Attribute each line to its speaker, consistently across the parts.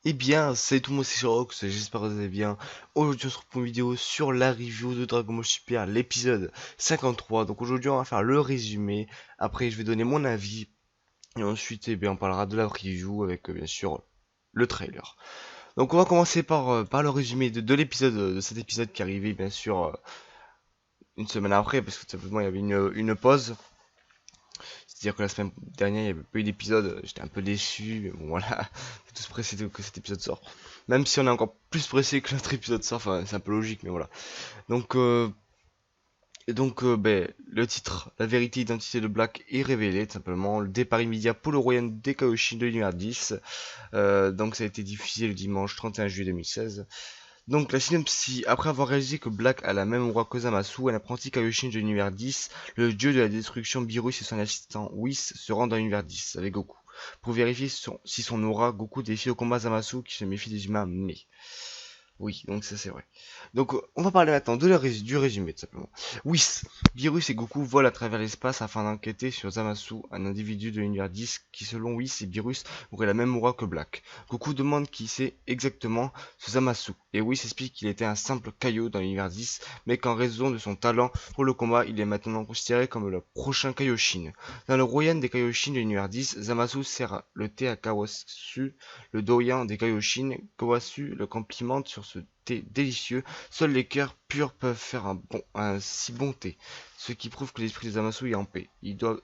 Speaker 1: Eh bien, c'est tout, moi c'est Rox, j'espère que vous allez bien. Aujourd'hui on se retrouve pour une vidéo sur la review de Dragon Ball Super, l'épisode 53. Donc aujourd'hui on va faire le résumé, après je vais donner mon avis, et ensuite eh bien, on parlera de la review avec bien sûr le trailer. Donc on va commencer par le résumé de l'épisode, de cet épisode qui est arrivé bien sûr une semaine après, parce que tout simplement il y avait une pause. C'est-à-dire que la semaine dernière, il n'y avait pas eu d'épisode, j'étais un peu déçu, mais bon voilà, on est tous pressés que cet épisode sort. Même si on est encore plus pressé que notre épisode sort, enfin c'est un peu logique, mais voilà. Donc, ben, le titre, la vérité identité de Black est révélée, tout simplement. Le départ immédiat pour le royaume des Kaioshin de l'univers 10. Donc ça a été diffusé le dimanche 31 juillet 2016. Donc la synopsis, après avoir réalisé que Black a la même aura que Zamasu, un apprenti Kaioshin de l'univers 10, le dieu de la destruction Beerus et son assistant Whis se rendent dans l'univers 10 avec Goku. Pour vérifier si son aura, Goku défie au combat Zamasu qui se méfie des humains, mais... Oui, donc ça c'est vrai. Donc on va parler maintenant du résumé tout simplement. Whis, Beerus et Goku volent à travers l'espace afin d'enquêter sur Zamasu, un individu de l'univers 10 qui selon Whis et Beerus aurait la même aura que Black. Goku demande qui c'est exactement ce Zamasu, et Whis explique qu'il était un simple Kaio dans l'univers 10, mais qu'en raison de son talent pour le combat, il est maintenant considéré comme le prochain Kaioshin. Dans le royaume des Kaioshin de l'univers 10, Zamasu sert le thé à Kawasu, le doyen des Kaioshin. Kawasu le complimente sur ce thé délicieux. Seuls les cœurs purs peuvent faire un si bon thé, ce qui prouve que l'esprit de Zamasu est en paix. Il doit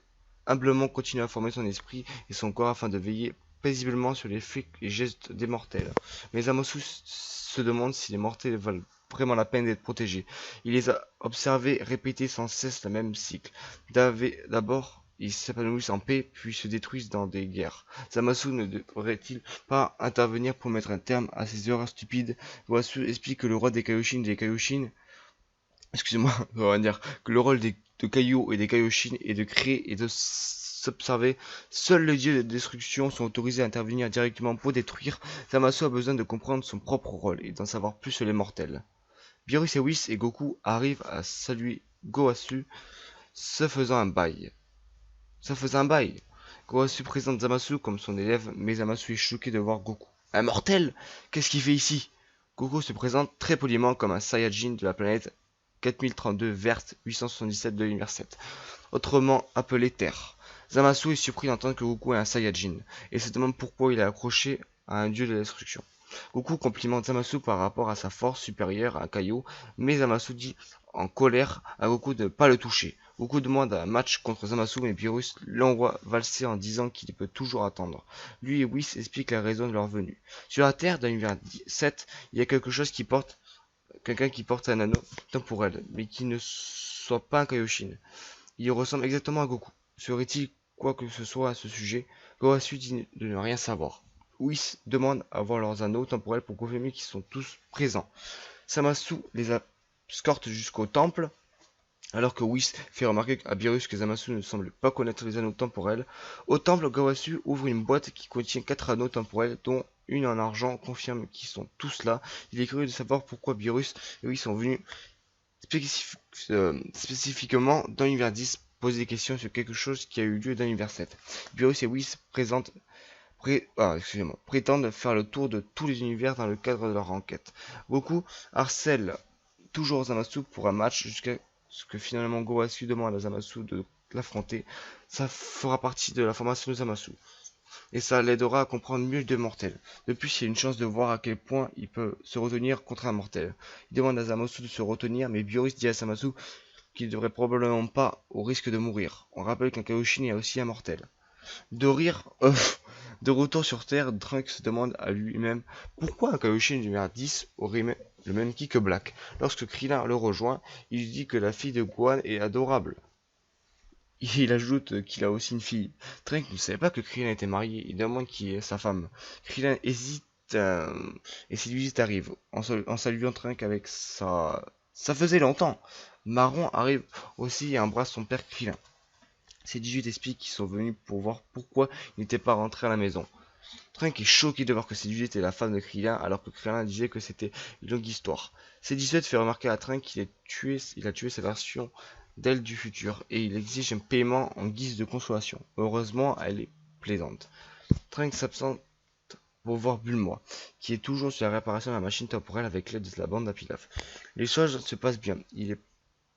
Speaker 1: humblement continuer à former son esprit et son corps afin de veiller paisiblement sur les faits et gestes des mortels. Mais Zamasu se demande si les mortels valent vraiment la peine d'être protégés. Il les a observés répéter sans cesse le même cycle. D'abord, ils s'épanouissent en paix, puis se détruisent dans des guerres. Zamasu ne devrait-il pas intervenir pour mettre un terme à ces erreurs stupides? Goasu explique que le roi des Kaioshin, excusez-moi, on va dire que le rôle de Kaio et des Kaioshin est de créer et de s'observer. Seuls les dieux de destruction sont autorisés à intervenir directement pour détruire. Zamasu a besoin de comprendre son propre rôle et d'en savoir plus sur les mortels. Beerus et Whis et Goku arrivent à saluer Goasu, se faisant un bail. Goasu présente Zamasu comme son élève, mais Zamasu est choqué de voir Goku. Un mortel? Qu'est-ce qu'il fait ici? Goku se présente très poliment comme un Saiyajin de la planète 4032 verte 877 de l'univers 7, autrement appelé Terre. Zamasu est surpris d'entendre que Goku est un Saiyajin, et se demande pourquoi il est accroché à un dieu de la destruction. Goku complimente Zamasu par rapport à sa force supérieure à Kaio, mais Zamasu dit en colère à Goku de ne pas le toucher. Goku demande un match contre Zamasu, mais Beerus l'envoie valser en disant qu'il peut toujours attendre. Lui et Whis expliquent la raison de leur venue. Sur la Terre, dans l'univers 7, il y a quelqu'un qui porte un anneau temporel, mais qui ne soit pas un Kaioshin. Il ressemble exactement à Goku. Serait-il quoi que ce soit à ce sujet? Goasu dit de ne rien savoir. Whis demande à voir leurs anneaux temporels pour confirmer qu'ils sont tous présents. Zamasu les escorte jusqu'au temple, alors que Whis fait remarquer à Beerus que Zamasu ne semble pas connaître les anneaux temporels. Au temple, Goasu ouvre une boîte qui contient 4 anneaux temporels, dont une en argent confirme qu'ils sont tous là. Il est curieux de savoir pourquoi Beerus et Whis sont venus spécifiquement dans l'univers 10 poser des questions sur quelque chose qui a eu lieu dans l'univers 7. Beerus et Whis prétendent faire le tour de tous les univers dans le cadre de leur enquête. Goku harcèle toujours Zamasu pour un match jusqu'à ce que finalement Goasu demande à Zamasu de l'affronter. Ça fera partie de la formation de Zamasu, et ça l'aidera à comprendre mieux les mortels. De plus, il y a une chance de voir à quel point il peut se retenir contre un mortel. Il demande à Zamasu de se retenir, mais Beerus dit à Zamasu qu'il ne devrait probablement pas, au risque de mourir. On rappelle qu'un Kaioshin est aussi un mortel. De retour sur Terre, Trunks se demande à lui-même pourquoi un Kaioshin du numéro 10 aurait le même ki que Black. Lorsque Krillin le rejoint, il lui dit que la fille de Gohan est adorable. Il ajoute qu'il a aussi une fille. Trunks ne savait pas que Krillin était marié, il demande qui est sa femme. Krillin hésite et ses visites arrivent, en saluant Trunks avec sa... Ça faisait longtemps. Marron arrive aussi et embrasse son père Krillin. Ces 18 expliquent qu'ils sont venus pour voir pourquoi il n'était pas rentré à la maison. Trunks est choqué de voir que C18 était la femme de Krillin, alors que Krillin disait que c'était une longue histoire. C18 fait remarquer à Trunks qu'il a tué sa version d'elle du futur et il exige un paiement en guise de consolation. Heureusement, elle est plaisante. Trunks s'absente pour voir Bulma, qui est toujours sur la réparation de la machine temporelle avec l'aide de la bande à Pilaf. Les choses se passent bien. Ils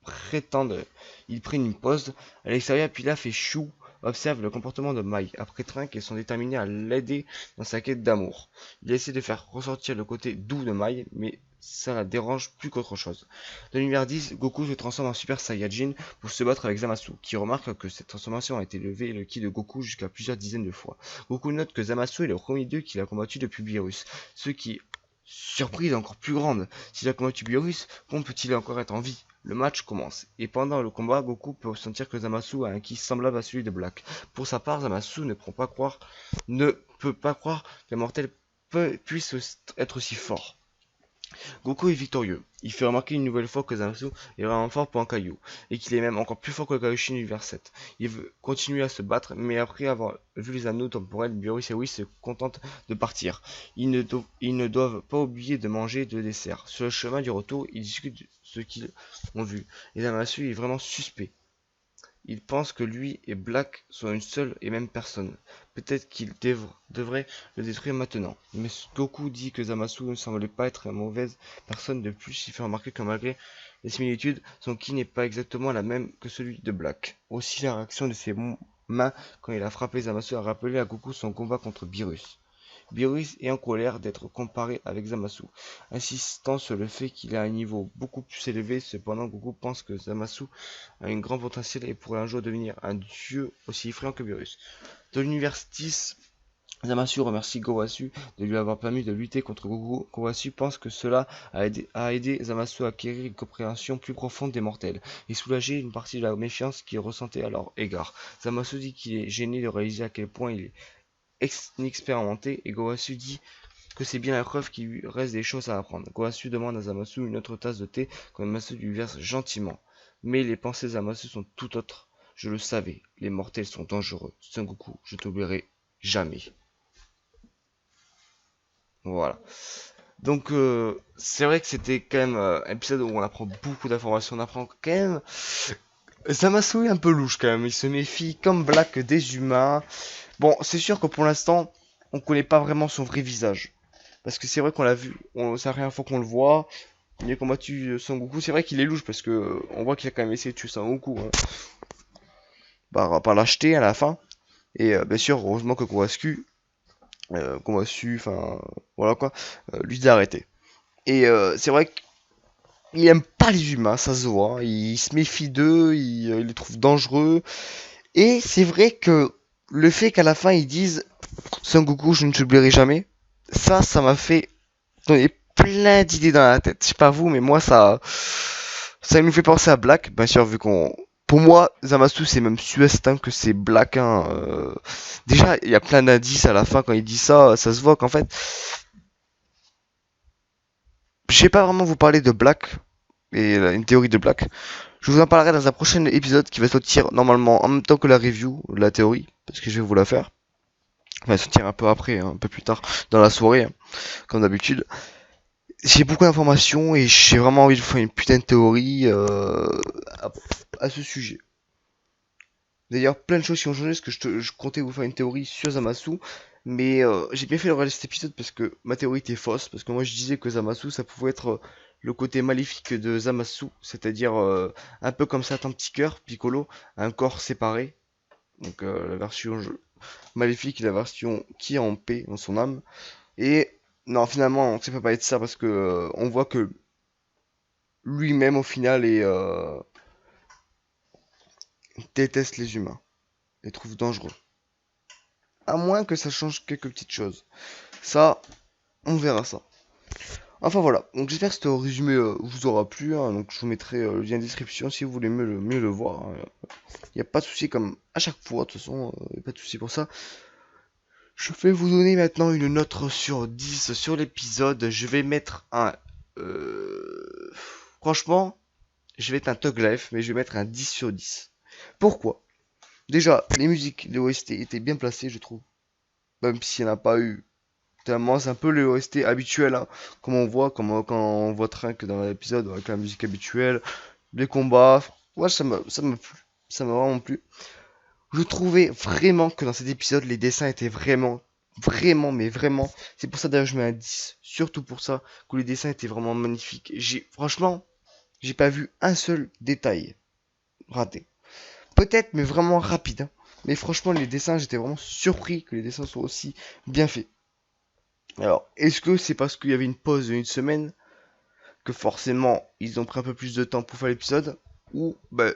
Speaker 1: prennent une pause. À l'extérieur, Pilaf et Chou observent le comportement de Mai. Après Trunks, ils sont déterminés à l'aider dans sa quête d'amour. Il essaie de faire ressortir le côté doux de Mai, mais ça la dérange plus qu'autre chose. Dans l'univers 10, Goku se transforme en Super Saiyajin pour se battre avec Zamasu, qui remarque que cette transformation a été levée le ki de Goku jusqu'à plusieurs dizaines de fois. Goku note que Zamasu est le premier dieu qu'il a combattu depuis Beerus, ce qui, surprise encore plus grande, s'il a combattu Beerus, comment peut-il encore être en vie? Le match commence, et pendant le combat, Goku peut sentir que Zamasu a un ki semblable à celui de Black. Pour sa part, Zamasu ne peut pas croire qu'un mortel puisse être aussi fort. Goku est victorieux. Il fait remarquer une nouvelle fois que Zamasu est vraiment fort pour un caillou, et qu'il est même encore plus fort que le Kaioshin univers 7. Il veut continuer à se battre, mais après avoir vu les anneaux temporels, Beerus et Whis se contentent de partir. Ils ne doivent pas oublier de manger de dessert. Sur le chemin du retour, ils discutent de ce qu'ils ont vu, et Zamasu est vraiment suspect. Il pense que lui et Black sont une seule et même personne. Peut-être qu'il devrait le détruire maintenant. Mais Goku dit que Zamasu ne semblait pas être une mauvaise personne. De plus, il fait remarquer que malgré les similitudes, son ki n'est pas exactement la même que celui de Black. Aussi, la réaction de ses mains quand il a frappé Zamasu a rappelé à Goku son combat contre Beerus. Beerus est en colère d'être comparé avec Zamasu, insistant sur le fait qu'il a un niveau beaucoup plus élevé. Cependant, Goku pense que Zamasu a un grand potentiel et pourrait un jour devenir un dieu aussi effrayant que Beerus. Dans l'univers 10, Zamasu remercie Gowasu de lui avoir permis de lutter contre Goku. Gowasu pense que cela a aidé Zamasu à acquérir une compréhension plus profonde des mortels et soulager une partie de la méfiance qu'il ressentait à leur égard. Zamasu dit qu'il est gêné de réaliser à quel point il est inexpérimenté et Gowasu dit que c'est bien la preuve qu'il lui reste des choses à apprendre. Gowasu demande à Zamasu une autre tasse de thé quand Zamasu lui verse gentiment. Mais les pensées de Zamasu sont tout autres. Je le savais, les mortels sont dangereux. Sengoku, je t'oublierai jamais. Voilà. Donc c'est vrai que c'était quand même un épisode où on apprend beaucoup d'informations. On apprend quand même... Zamasu est un peu louche quand même. Il se méfie comme Black des humains. Bon, c'est sûr que pour l'instant, on connaît pas vraiment son vrai visage. Parce que c'est vrai qu'on l'a vu, c'est la première fois qu'on le voit. Il a combattu Son Goku. C'est vrai qu'il est louche parce que on voit qu'il a quand même essayé de tuer Son Goku. Hein. Par l'acheter à la fin. Et bien sûr, heureusement que Kowasu, enfin voilà quoi, lui dit d'arrêter. Et c'est vrai qu'il aime pas les humains, ça se voit. Il se méfie d'eux, il les trouve dangereux. Et c'est vrai que le fait qu'à la fin ils disent Son Goku, je ne t'oublierai jamais, ça m'a fait donner plein d'idées dans la tête. Je sais pas vous, mais moi ça nous fait penser à Black, bien sûr, vu qu'on... Pour moi, Zamasu, c'est même suestin que c'est Black. Hein. Déjà, il y a plein d'indices à la fin quand il dit ça, ça se voit qu'en fait... Je sais pas vraiment vous parler de Black, et une théorie de Black. Je vous en parlerai dans un prochain épisode qui va sortir normalement en même temps que la review, la théorie, parce que je vais vous la faire. Elle va sortir un peu après, hein, un peu plus tard, dans la soirée, hein, comme d'habitude. J'ai beaucoup d'informations et j'ai vraiment envie de faire une putain de théorie à ce sujet. D'ailleurs, plein de choses qui ont changé, parce que je comptais vous faire une théorie sur Zamasu, mais j'ai bien fait de regarder cet épisode parce que ma théorie était fausse, parce que moi je disais que Zamasu, ça pouvait être le côté maléfique de Zamasu, c'est-à-dire un peu comme ça, un petit cœur, Piccolo, un corps séparé, donc la version maléfique et la version qui est en paix dans son âme, et non, finalement, ça peut pas être ça, parce que on voit que lui-même au final déteste les humains, les trouve dangereux. À moins que ça change quelques petites choses. Ça, on verra ça. Enfin voilà, donc j'espère que ce résumé vous aura plu. Hein. Donc je vous mettrai le lien en description si vous voulez mieux le voir. Il n'y a pas de souci comme à chaque fois, de toute façon, il n'y a pas de souci pour ça. Je vais vous donner maintenant une note sur 10 sur l'épisode. Je vais mettre un... Franchement, je vais être un Tug Life, mais je vais mettre un 10 sur 10. Pourquoi? Déjà, les musiques, les OST étaient bien placées, je trouve. Même s'il n'y en a pas eu tellement, c'est un peu les OST habituels, hein, comme on voit, quand on voit Trunks dans l'épisode avec la musique habituelle, les combats. Moi, ça m'a plu. Ça m'a vraiment plu. Je trouvais vraiment que dans cet épisode, les dessins étaient mais vraiment. C'est pour ça d'ailleurs je mets un 10. Surtout pour ça, que les dessins étaient vraiment magnifiques. Franchement, j'ai pas vu un seul détail raté. Peut-être, mais vraiment rapide, hein. Mais franchement, les dessins, j'étais vraiment surpris que les dessins soient aussi bien faits. Alors, est-ce que c'est parce qu'il y avait une pause d'une semaine que forcément ils ont pris un peu plus de temps pour faire l'épisode, ou bah,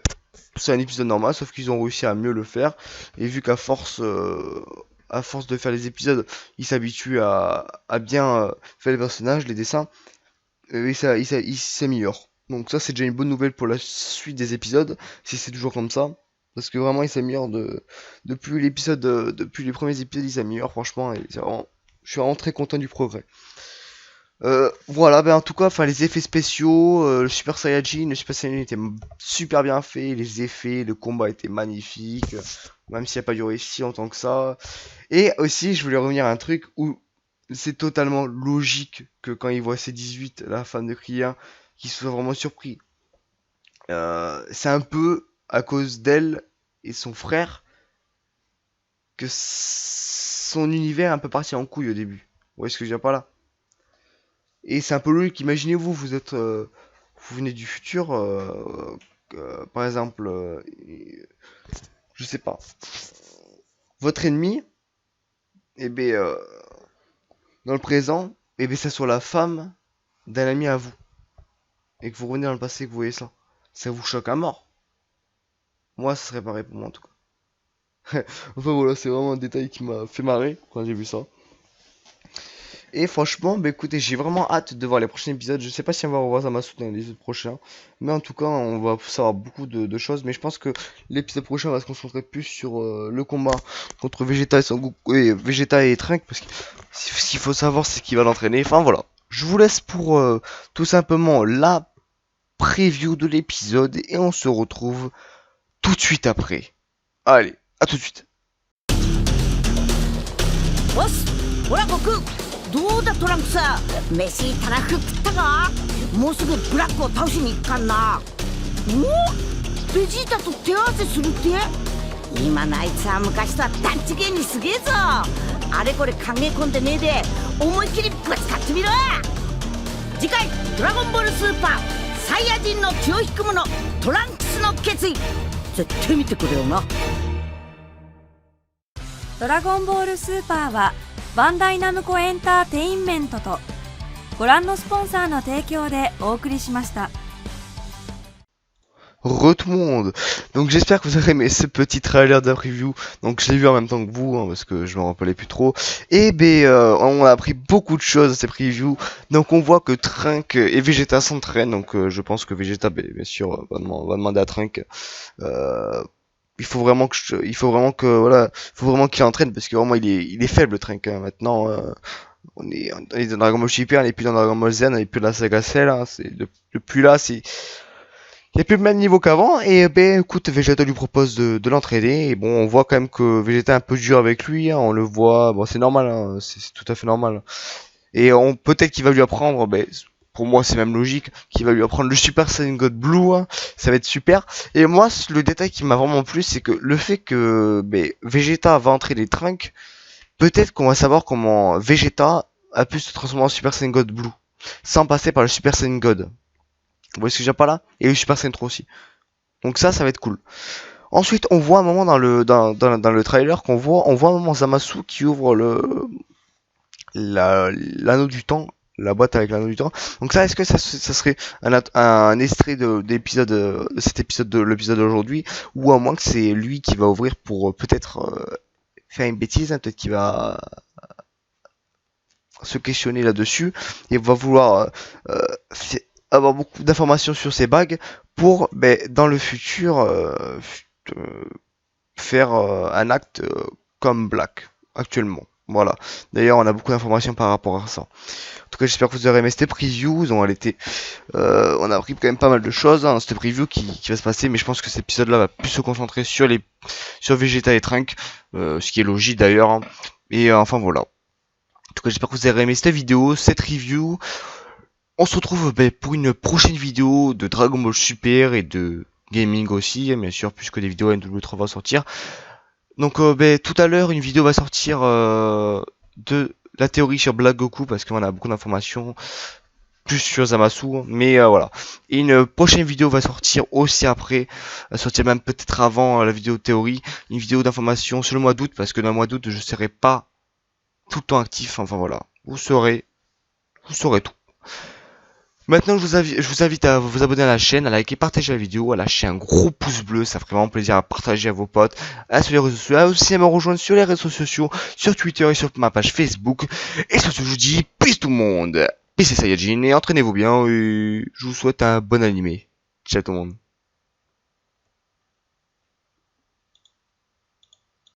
Speaker 1: c'est un épisode normal, sauf qu'ils ont réussi à mieux le faire, et vu à force de faire les épisodes, ils s'habituent à bien faire les personnages, les dessins, et ils s'améliorent. Donc ça c'est déjà une bonne nouvelle pour la suite des épisodes, si c'est toujours comme ça. Parce que vraiment ils s'améliorent depuis les premiers épisodes ils s'améliorent franchement et je suis vraiment très content du progrès. Voilà, ben en tout cas, enfin les effets spéciaux, le Super Saiyajin était super bien fait, les effets, le combat était magnifique, même s'il n'a pas duré si longtemps que ça. Et aussi, je voulais revenir à un truc où c'est totalement logique que quand il voit C18, la femme de Krillin, qu'il soit vraiment surpris. C'est un peu à cause d'elle et son frère que son univers est un peu parti en couille au début. Vous voyez ce que je veux dire par là? Et c'est un peu logique. Imaginez-vous, vous venez du futur, par exemple, je sais pas, votre ennemi, et ben dans le présent, et ben ça soit la femme d'un ami à vous, et que vous revenez dans le passé, que vous voyez ça vous choque à mort. Moi, ça serait pareil pour moi en tout cas. Enfin voilà, c'est vraiment un détail qui m'a fait marrer quand j'ai vu ça. Et franchement, bah écoutez, j'ai vraiment hâte de voir les prochains épisodes. Je sais pas si on va revoir Zamasu dans les épisodes prochains. Mais en tout cas, on va savoir beaucoup de choses. Mais je pense que l'épisode prochain va se concentrer plus sur le combat contre Vegeta et Sangoku et Vegeta et Trunks. Parce que ce qu'il faut savoir, c'est qu'il va l'entraîner. Enfin voilà. Je vous laisse pour tout simplement la preview de l'épisode. Et on se retrouve tout de suite après. Allez, à tout de suite.
Speaker 2: どうだトランクさ、飯たらふく食ったか。もうすぐブラックを倒しに行くかんな。お、ベジータと手合わせするって。今のあいつは昔とは段違いにすげえぞ。あれこれ考え込んでねえで思いっきりぶつかってみろ。次回「ドラゴンボールスーパーサイヤ人の血を引く者トランクスの決意」絶対見てくれよな。
Speaker 3: ドラゴンボールスーパーはバンダイナムコエンターテインメントとご覧のスポンサーの提供でお送りしました。
Speaker 1: Re tout le monde. Donc j'espère que vous avez aimé ce petit trailer de preview. Donc je l'ai vu en même temps que vous, hein, parce que je me rappelais plus trop. Et on a appris beaucoup de choses à ces previews. Donc on voit que Trunks et Vegeta s'entraînent. Donc je pense que Vegeta, bien sûr, va demander à Trunks. Il faut vraiment qu'il entraîne parce que vraiment il est faible Trunks. Hein. Maintenant, on est dans Dragon Ball Super, on est plus dans Dragon Ball Z, on est plus dans la saga Cell. Hein. Depuis là, il n'y a plus le même niveau qu'avant. Et ben écoute, Vegeta lui propose de l'entraîner. Et bon, on voit quand même que Vegeta est un peu dur avec lui. Hein. On le voit, bon c'est normal, hein. C'est tout à fait normal. Et peut-être qu'il va lui apprendre, pour moi c'est même logique, qu'il va lui apprendre le Super Saiyan God Blue, hein. Ça va être super. Et moi, le détail qui m'a vraiment plu, c'est que le fait que Vegeta va entraîner Trunks, peut-être qu'on va savoir comment Vegeta a pu se transformer en Super Saiyan God Blue, sans passer par le Super Saiyan God. Vous voyez ce que j'ai pas là? Et le Super Saiyan 3 aussi. Donc ça va être cool. Ensuite, on voit un moment dans le trailer on voit un moment Zamasu qui ouvre l'anneau du temps, la boîte avec l'anneau du temps. Donc ça, est-ce que ça serait un extrait de cet épisode de l'épisode d'aujourd'hui, ou à moins que c'est lui qui va ouvrir pour peut-être faire une bêtise, hein, peut-être qu'il va se questionner là-dessus et va vouloir avoir beaucoup d'informations sur ces bagues pour dans le futur faire un acte comme Black actuellement. Voilà. D'ailleurs, on a beaucoup d'informations par rapport à ça. En tout cas, j'espère que vous aurez aimé cette preview. On a appris quand même pas mal de choses dans cette preview qui va se passer, mais je pense que cet épisode-là va plus se concentrer sur Vegeta et Trunks, ce qui est logique d'ailleurs. Hein. Et enfin voilà. En tout cas, j'espère que vous aurez aimé cette vidéo, cette review. On se retrouve pour une prochaine vidéo de Dragon Ball Super et de gaming aussi, bien sûr, puisque des vidéos NW3 vont sortir. Donc tout à l'heure, une vidéo va sortir de la théorie sur Black Goku, parce qu'on a beaucoup d'informations, plus sur Zamasu, mais voilà. Et une prochaine vidéo va sortir aussi après, va sortir même peut-être avant la vidéo théorie, une vidéo d'information sur le mois d'août, parce que dans le mois d'août, je serai pas tout le temps actif, enfin voilà. Vous saurez tout. Maintenant, je vous invite à vous abonner à la chaîne, à liker, partager la vidéo, à lâcher un gros pouce bleu, ça ferait vraiment plaisir à partager à vos potes, sur les réseaux sociaux, aussi à me rejoindre sur les réseaux sociaux, sur Twitter et sur ma page Facebook. Et sur ce, je vous dis peace tout le monde, peace et Saiyajin, et entraînez-vous bien, et je vous souhaite un bon animé. Ciao tout le monde.